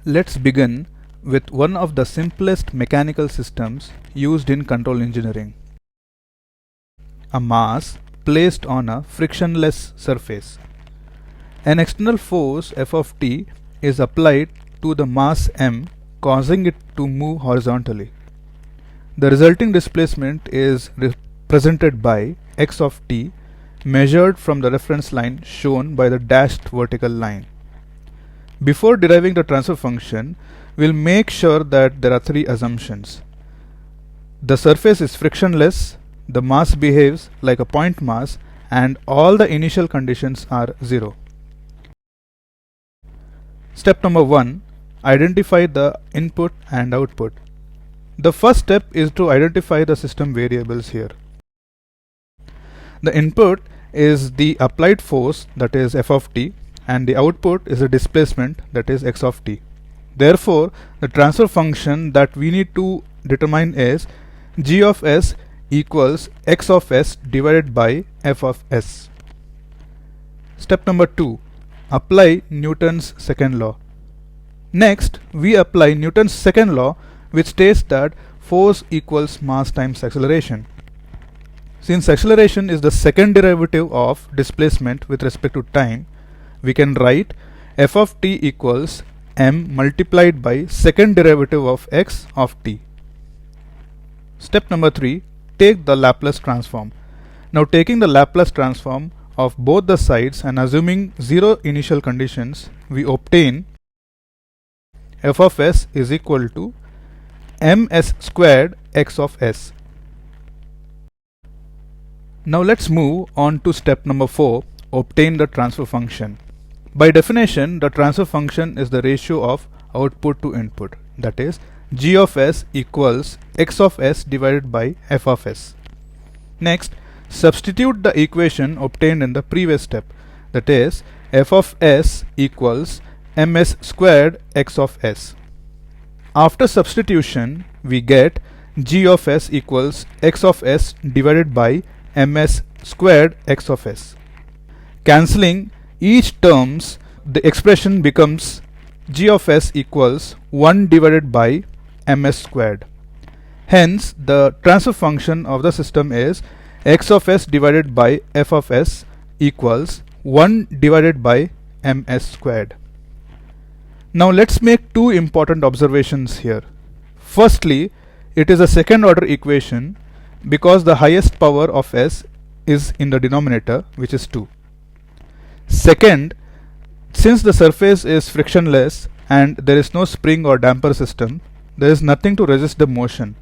Let's begin with one of the simplest mechanical systems used in control engineering. A mass placed on a frictionless surface. An external force F of t is applied to the mass m, causing it to move horizontally. The resulting displacement is represented by x of t, measured from the reference line shown by the dashed vertical line. Before deriving the transfer function, we'll make sure that there are three assumptions. The surface is frictionless, the mass behaves like a point mass, and all the initial conditions are 0. Step number 1. Identify the input and output. The first step is to identify the system variables here. The input is the applied force, that is F of t, and the output is the displacement, that is x of t. Therefore, the transfer function that we need to determine is g of s equals x of s divided by f of s. Step number 2. Apply Newton's second law. Next, we apply Newton's second law, which states that force equals mass times acceleration. Since acceleration is the second derivative of displacement with respect to time, we can write f of t equals m multiplied by second derivative of x of t. Step number 3. Take the Laplace transform. Now, taking the Laplace transform of both the sides and assuming 0 initial conditions, we obtain f of s is equal to ms squared x of s. Now let's move on to step number 4, obtain the transfer function. By definition, the transfer function is the ratio of output to input, that is, g of s equals x of s divided by f of s. Next, substitute the equation obtained in the previous step, that is, f of s equals ms squared x of s. After substitution, we get g of s equals x of s divided by ms squared x of s. Cancelling each terms, the expression becomes g of s equals 1 divided by ms squared. Hence, the transfer function of the system is x of s divided by f of s equals 1 divided by ms squared. Now let's make two important observations here. Firstly, it is a second order equation because the highest power of s is in the denominator, which is 2. Second, since the surface is frictionless and there is no spring or damper system, there is nothing to resist the motion.